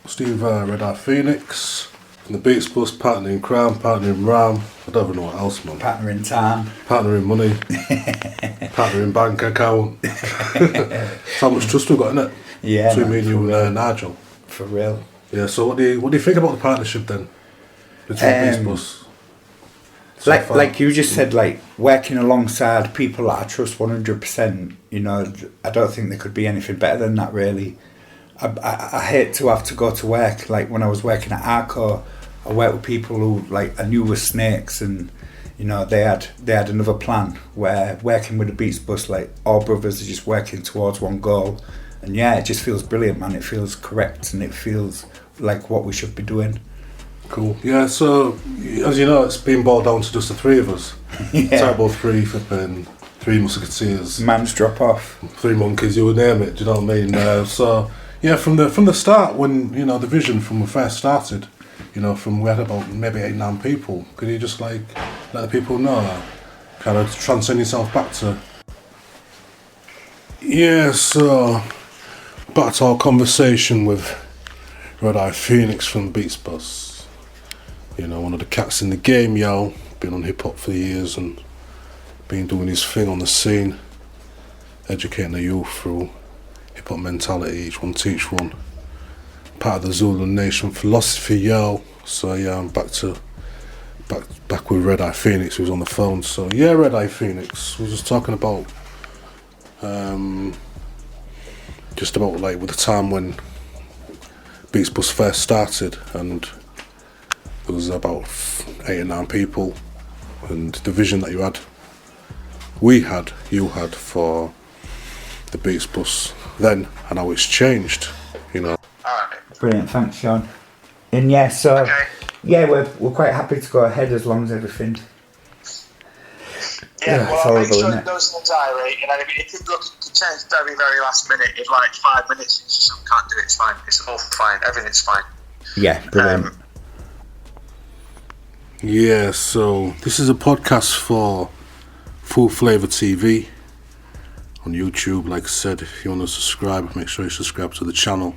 Steve Redeyefeenix from the Beats Bus, partner in crime, partner in rhyme. I don't even know what else, man. Partner in time. Partner in money. Partner in bank account. That's how much trust we've got, innit? Yeah. Between me and you and Nigel. For real. Yeah, so what do you think about the partnership then? Between Beats Bus? Like you just said, like working alongside people that I trust 100%, you know, I don't think there could be anything better than that, really. I hate to have to go to work. Like when I was working at Arco, I worked with people who like I knew were snakes, and you know they had another plan where working with the Beats Bus, like all brothers are just working towards one goal, and yeah, it just feels brilliant, man. It feels correct and it feels like what we should be doing. Cool. Yeah, so as you know, it's been boiled down to just the three of us. Yeah. Turbo 3, flipping 3 musketeers. Man's drop off. 3 monkeys, you would name it, do you know what I mean? So yeah, from the start, when you know the vision from when we first started, you know, from we had about maybe 8-9 people. Could you just like let the people know, kind of transcend yourself back to? Yeah, so back to our conversation with Redeyefeenix from Beats Bus. You know, one of the cats in the game, yo. Been on hip hop for years and been doing his thing on the scene, educating the youth through hip hop mentality, each one teach one. Part of the Zulu Nation philosophy, yo. So yeah, I'm back with Redeyefeenix, who's on the phone. So yeah, Redeyefeenix, we were just talking about like with the time when Beats Bus first started, and there was about 8 or 9 people, and the vision that you had for the Beats Bus then, and how it's changed, you know. Brilliant, thanks, Sean. And yeah, so yeah, we're quite happy to go ahead as long as everything. Yeah, well, I made sure it goes in the diary, and then if it could change very, very last minute, if like 5 minutes, you just can't do it, it's fine. It's all fine, everything's fine. Yeah, brilliant. Yeah, so this is a podcast for Full Flava TV on YouTube. Like I said, if you want to subscribe, make sure you subscribe to the channel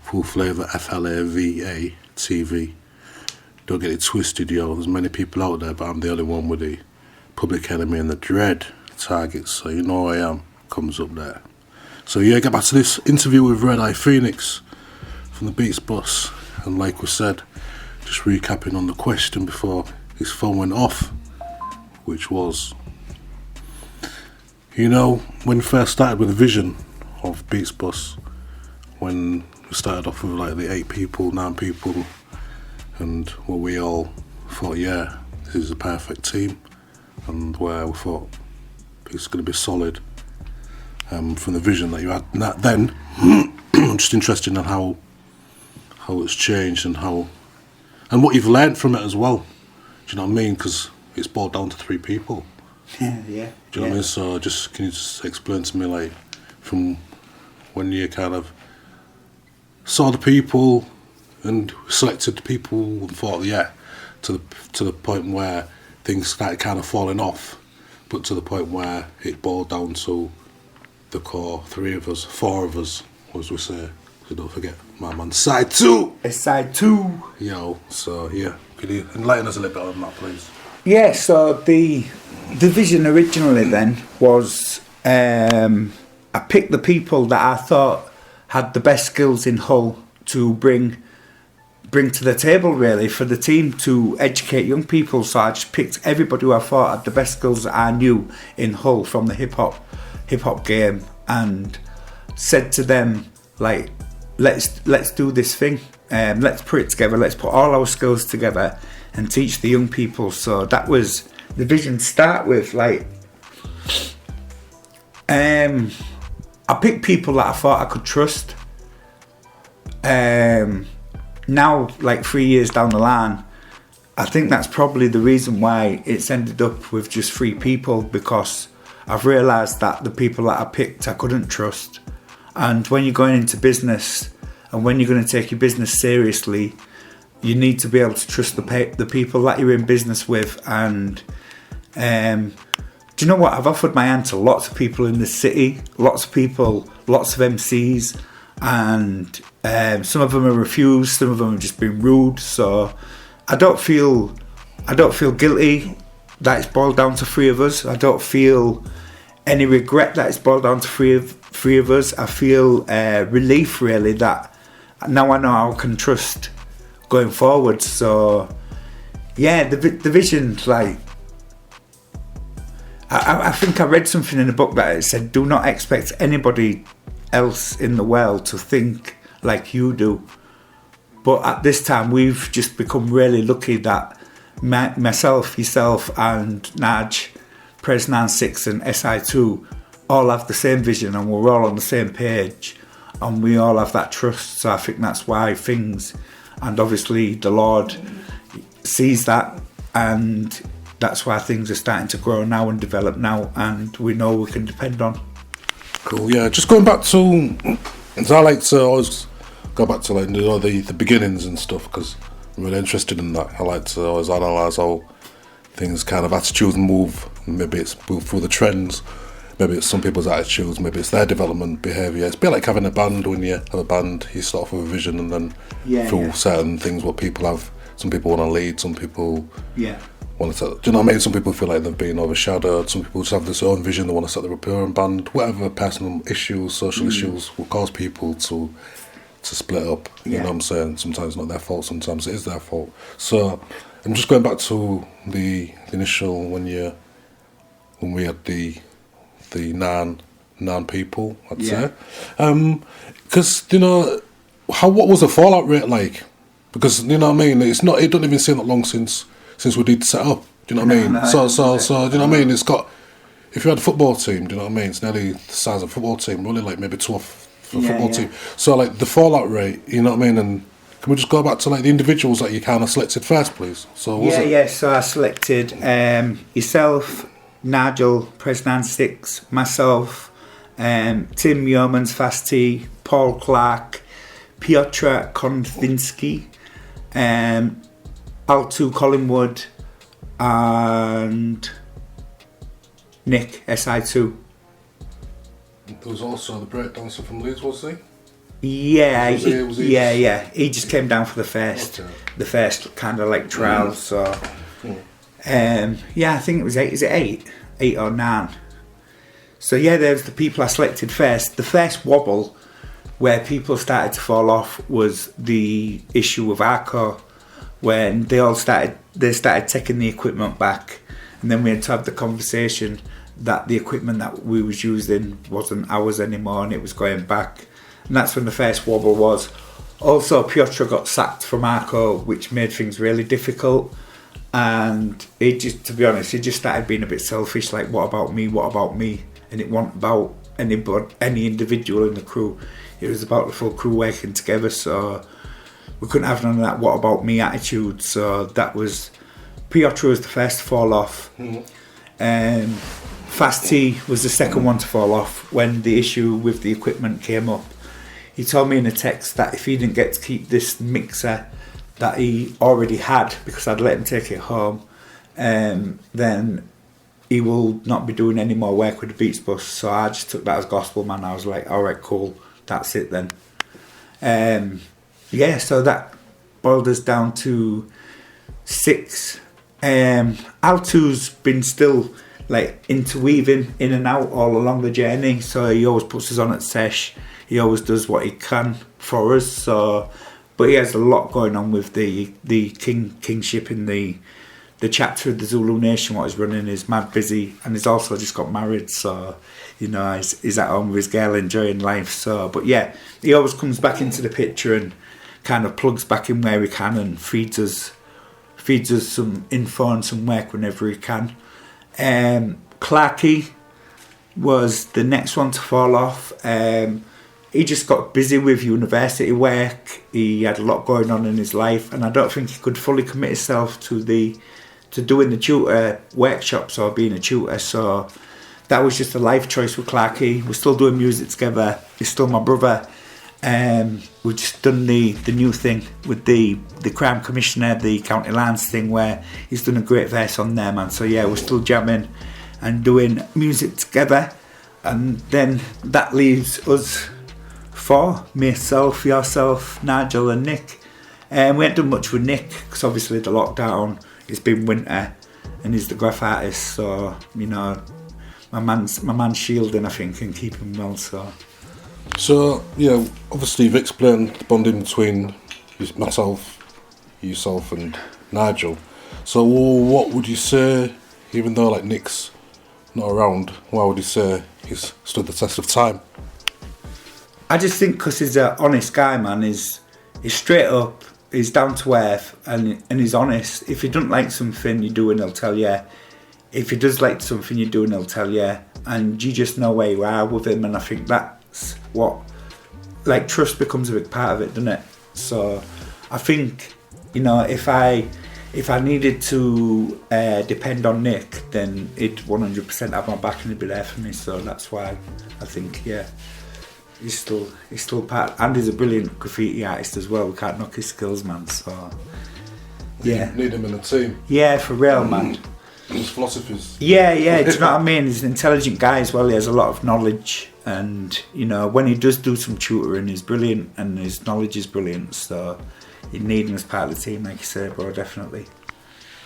Full Flava, FLAVA TV. Don't get it twisted, yo. There's many people out there, but I'm the only one with the Public Enemy and the Dread target, so you know who I am. Comes up there. So yeah, get back to this interview with Redeyefeenix from the Beats Bus, and like we said, just recapping on the question before his phone went off, which was, you know, when we first started with the vision of Beats Bus, when we started off with like the 8 people, 9 people, and where we all thought, yeah, this is a perfect team, and where we thought it's going to be solid, from the vision that you had then. I'm just interested in how it's changed and what you've learned from it as well. Do you know what I mean? Because it's boiled down to 3 people. Yeah. Do you know what I mean? So can you just explain to me, like, from when you kind of saw the people and selected the people and thought, yeah, to the point where things started kind of falling off, but to the point where it boiled down to the core 3 of us, 4 of us, as we say. So don't forget, my man, side 2. It's side 2. Yo, so yeah, could you enlighten us a little bit on that, please? Yeah, so the vision originally then was, I picked the people that I thought had the best skills in Hull to bring to the table, really, for the team to educate young people. So I just picked everybody who I thought had the best skills that I knew in Hull from the hip hop game, and said to them, like, let's do this thing, let's put it together, let's put all our skills together and teach the young people. So that was the vision. Start with, like, I picked people that I thought I could trust. Now, like 3 years down the line, I think that's probably the reason why it's ended up with just 3 people, because I've realised that the people that I picked I couldn't trust. And when you're going into business and when you're going to take your business seriously, you need to be able to trust the people that you're in business with. And do you know what? I've offered my hand to lots of people in the city, lots of people, lots of MCs, and Some of them are refused, some of them have just been rude. So I don't feel guilty that it's boiled down to three of us. I don't feel any regret that it's boiled down to three of us. I feel relief really that now I know how I can trust going forward. So yeah, the vision, like I think I read something in a book that it said, do not expect anybody else in the world to think like you do. But at this time we've just become really lucky that myself, yourself and Nigel, Pres96 and SI2 all have the same vision, and we're all on the same page, and we all have that trust. So I think that's why things, and obviously the Lord sees that, and that's why things are starting to grow now and develop now, and we know we can depend on. Cool, yeah. Just going back to, as I like to always go back to, like, you know, the beginnings and stuff, because I'm really interested in that. I like to always analyse how things kind of attitudes move. Maybe it's move through the trends, maybe it's some people's attitudes, maybe it's their development, behaviour. It's a bit like having a band. When you have a band, you start off with a vision, and then through certain things what people have. Some people want to lead, some people want to, do you know what I mean? Some people feel like they've been overshadowed, some people just have this own vision, they want to set their own band. Whatever personal issues, social issues will cause people to split up, you know what I'm saying? Sometimes it's not their fault, sometimes it is their fault. So I'm just going back to the initial, when we had the nine people, I'd say. Because, you know, what was the fallout rate like? Because, you know what I mean, it don't even seem that long since we did set up, do you know what I mean? So do you know what I mean? It's got, if you had a football team, do you know what I mean? It's nearly the size of a football team, really, like maybe 12 for a football team. So, like, the fallout rate, you know what I mean? And can we just go back to, like, the individuals that you kind of selected first, please? So so I selected yourself, Nigel, Pres96, myself, Tim Yeomans, Fast T, Paul Clark, Piotr Konvinsky, Altu Collingwood, and Nick, SI2. There was also the breakdancer from Leeds, was he? Yeah, he just came down for the first kind of like trial. So I think it was 8. Is it 8 or 9? So yeah, there's the people I selected first. The first wobble where people started to fall off was the issue of Arco, when they started taking the equipment back, and then we had to have the conversation that the equipment that we was using wasn't ours anymore and it was going back. And that's when the first wobble was. Also, Piotr got sacked from Arco, which made things really difficult. And it just, to be honest, it just started being a bit selfish, like, what about me? And it wasn't about any individual in the crew. It was about the full crew working together. So we couldn't have none of that what about me attitude. So that was, Piotr was the first to fall off. Fast T was the second one to fall off when the issue with the equipment came up. He told me in a text that if he didn't get to keep this mixer that he already had, because I'd let him take it home, then he will not be doing any more work with the Beats Bus. So I just took that as gospel, man. I was like, alright, cool, that's it then. So that boiled us down to 6. Altu's been still like interweaving in and out all along the journey, so he always puts us on at sesh. He always does what he can for us. So, but he has a lot going on with the kingship in the chapter of the Zulu Nation. What he's running is mad busy, and he's also just got married. So, you know, he's at home with his girl enjoying life. So, but yeah, he always comes back into the picture and kind of plugs back in where he can and feeds us some info and some work whenever he can. Clarky was the next one to fall off. He just got busy with university work. He had a lot going on in his life, and I don't think he could fully commit himself to doing the tutor workshops or being a tutor. So that was just a life choice with Clarky. We're still doing music together. He's still my brother. We've just done the new thing with the Crime Commissioner, the County Lands thing, where he's done a great verse on there, man. So yeah, we're still jamming and doing music together, and then that leaves us four: myself, yourself, Nigel, and Nick. And we ain't done much with Nick because obviously the lockdown. It's been winter, and he's the graph artist. So you know, my man's shielding, I think, and keeping well. So yeah, obviously you've explained the bonding between myself, yourself, and Nigel. So what would you say, even though like Nick's not around, why would you say he's stood the test of time? I just think because he's an honest guy, man. He's straight up, he's down to earth, and he's honest. If he doesn't like something you do, and he'll tell you. If he does like something you do, and he'll tell you. And you just know where you are with him, and I think that's what, like, trust becomes a big part of it, doesn't it? So I think, you know, if I needed to depend on Nick, then he'd 100% have my back and he'd be there for me. So that's why I think, yeah, he's still part, and he's a brilliant graffiti artist as well. We can't knock his skills, man. So yeah, need him in the team. Yeah, for real, man. His philosophies. Yeah, do you know what I mean? He's an intelligent guy as well. He has a lot of knowledge, and you know, when he does do some tutoring, he's brilliant, and his knowledge is brilliant. So you need him as part of the team, like you say, bro. Definitely.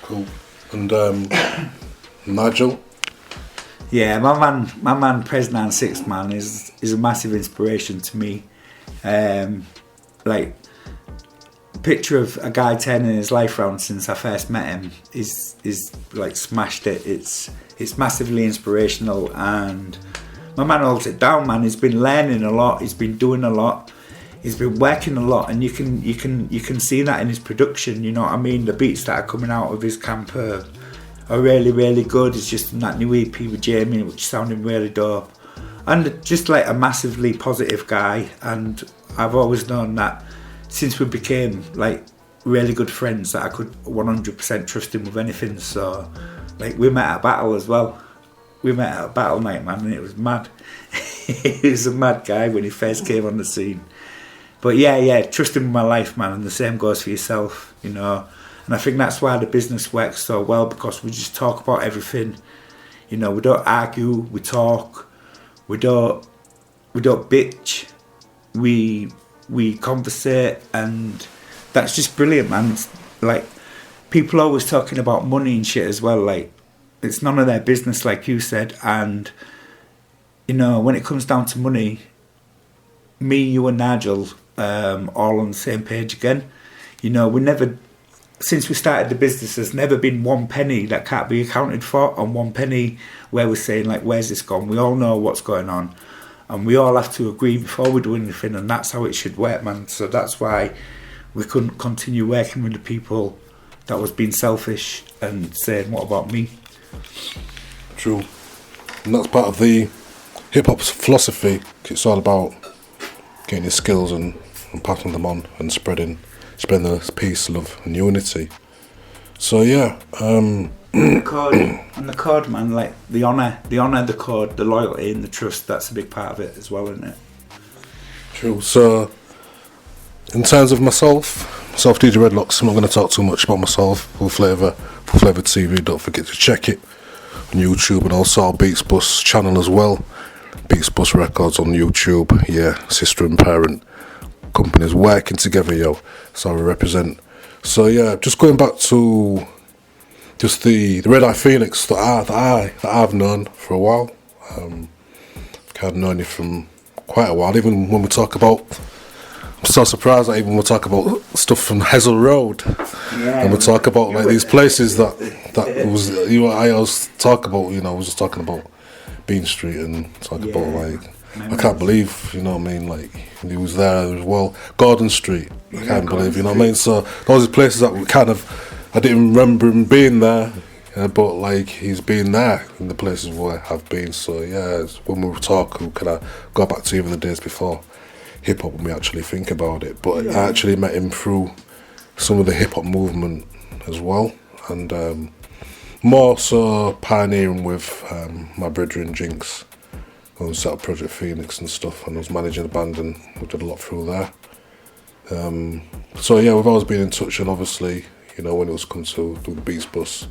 Cool. And Nigel. Yeah, my man, President Six Man is a massive inspiration to me. Like, picture of a guy turning his life around since I first met him is like smashed it. It's massively inspirational, and my man holds it down, man. He's been learning a lot. He's been doing a lot. He's been working a lot, and you can see that in his production. You know what I mean? The beats that are coming out of his camp are really, really good. It's just in that new EP with Jamie, which is sounding really dope, and just like a massively positive guy. And I've always known that since we became like really good friends, that I could 100% trust him with anything. So like, we met at a battle as well. We met at a battle night, man, and it was mad. He was a mad guy when he first came on the scene. But yeah, trust him with my life, man, and the same goes for yourself, you know. And I think that's why the business works so well, because we just talk about everything. You know, we don't argue, we talk. We don't bitch. We conversate, and that's just brilliant, man. It's like, people always talking about money and shit as well. Like, it's none of their business, like you said. And you know, when it comes down to money, me, you, and Nigel, all on the same page again. You know, we never, since we started the business, there's never been one penny that can't be accounted for, and one penny where we're saying like, where's this gone? We all know what's going on. And we all have to agree before we do anything, and that's how it should work, man. So that's why we couldn't continue working with the people that was being selfish and saying, what about me? True. And that's part of the hip-hop's philosophy. It's all about getting your skills and passing them on and spreading the peace, love and unity. So yeah, the code, man, like the honour, the code, the loyalty and the trust, that's a big part of it as well, isn't it? True. So in terms of myself, DJ Redlocz, I'm not going to talk too much about myself. Full Flava TV, don't forget to check it on YouTube, and also our Beats Bus channel as well. Beats Bus Records on YouTube. Yeah, sister and parent companies working together, yo. So we represent. So yeah, just going back to just the Redeyefeenix that I've known for a while. I've known you from quite a while. Even when we talk about, I'm so surprised that even we talk about stuff from Hazel Road, and we talk about like these places that was, you know, I always talk about. You know, I was just talking about Bean Street and talk about like, I can't believe, you know what I mean, like he was there as well. Gordon Street, I can't believe, you know what I mean. So those are places that we kind of, I didn't remember him being there, but like he's been there in the places where I've been. So yeah, when we talk, we kind of go back to even the days before hip hop when we actually think about it. But I actually met him through some of the hip hop movement as well, and more so pioneering with my brethren Jinx, who set up Project Phoenix and stuff, and I was managing the band, and we did a lot through there. So yeah, we've always been in touch, and obviously, you know, when it was come to do the Beats Bus,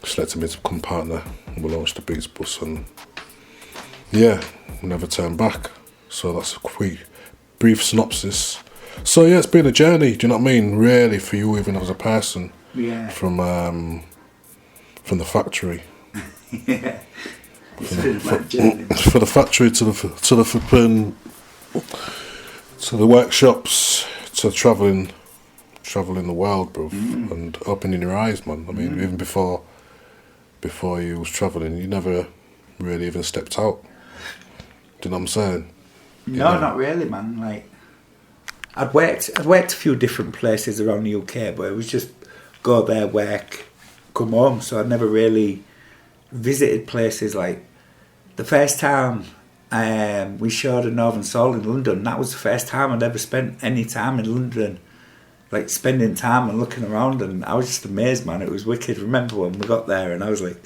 selected me to become partner, and we launched the Beats Bus, and yeah, we never turned back. So that's a quick, brief synopsis. So yeah, it's been a journey. Do you know what I mean? Really, for you, even as a person. Yeah. From the factory. Yeah. It's been a mad journey. For the factory to the flipping, to the workshops, to traveling the world, bro, and opening your eyes, man. I mean, even before you was traveling, you never really even stepped out. Do you know what I'm saying? No, not really, man. Like, I'd worked a few different places around the UK, but it was just go there, work, come home. So I'd never really visited places. Like, the first time we showed a Northern Soul in London, that was the first time I'd ever spent any time in London, like spending time and looking around, and I was just amazed, man. It was wicked. Remember when we got there, and I was like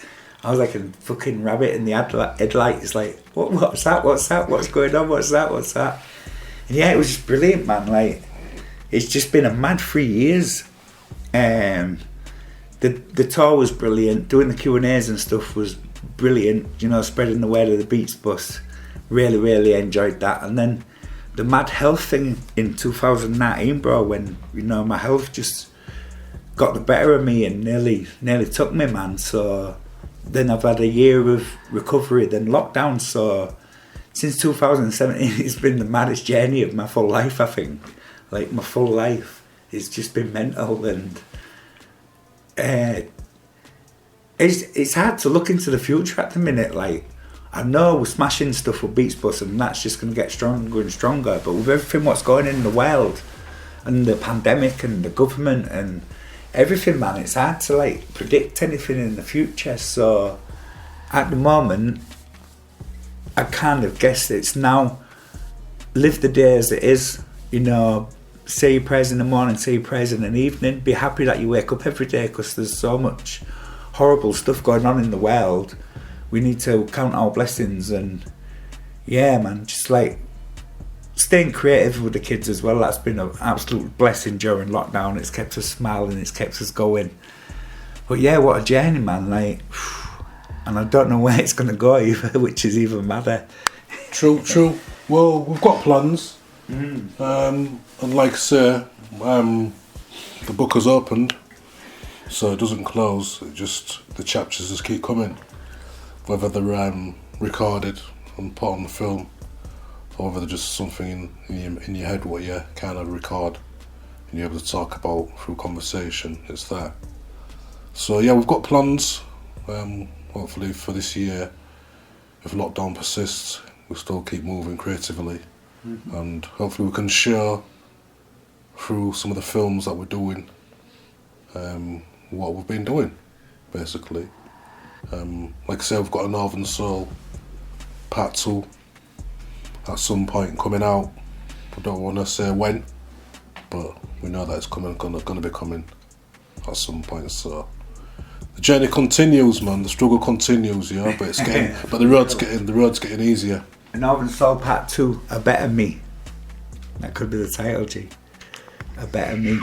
a fucking rabbit in the headlights, like, what's that? What's going on? What's that? And yeah, it was just brilliant, man. Like, it's just been a mad 3 years. The tour was brilliant. Doing the Q&As and stuff was brilliant. You know, spreading the word of the Beats Bus. Really, really enjoyed that. And then the mad health thing in 2019, bro, when, you know, my health just got the better of me and nearly took me, man. So then I've had a year of recovery, then lockdown. So since 2017, it's been the maddest journey of my full life, I think. Like, my full life, it's just been mental, and it's hard to look into the future at the minute. Like, I know we're smashing stuff with Beats Bus, and that's just going to get stronger and stronger, but with everything what's going on in the world, and the pandemic, and the government, and everything, man, it's hard to, like, predict anything in the future. So at the moment, I kind of guess it's now live the day as it is, you know, say your prayers in the morning, say your prayers in the evening, be happy that you wake up every day, because there's so much horrible stuff going on in the world. We need to count our blessings, and yeah, man, just like staying creative with the kids as well. That's been an absolute blessing during lockdown. It's kept us smiling, it's kept us going. But yeah, what a journey, man. Like, and I don't know where it's going to go either, which is even madder. True. Well, we've got plans. And like I say, the book has opened, so it doesn't close. It just, the chapters just keep coming, whether they're recorded and put on the film, or whether they're just something in your head what you kind of record and you're able to talk about through conversation. It's there. So yeah, we've got plans. Hopefully for this year, if lockdown persists, we'll still keep moving creatively, and hopefully we can share through some of the films that we're doing what we've been doing, basically. Like I say, we've got a Northern Soul Part 2 at some point coming out. We don't want to say when, but we know that it's coming, gonna be coming at some point. So the journey continues, man. The struggle continues, yeah. But it's getting, but the road's getting easier. A Northern Soul Part 2, A Better Me. That could be the title, G. A Better Me.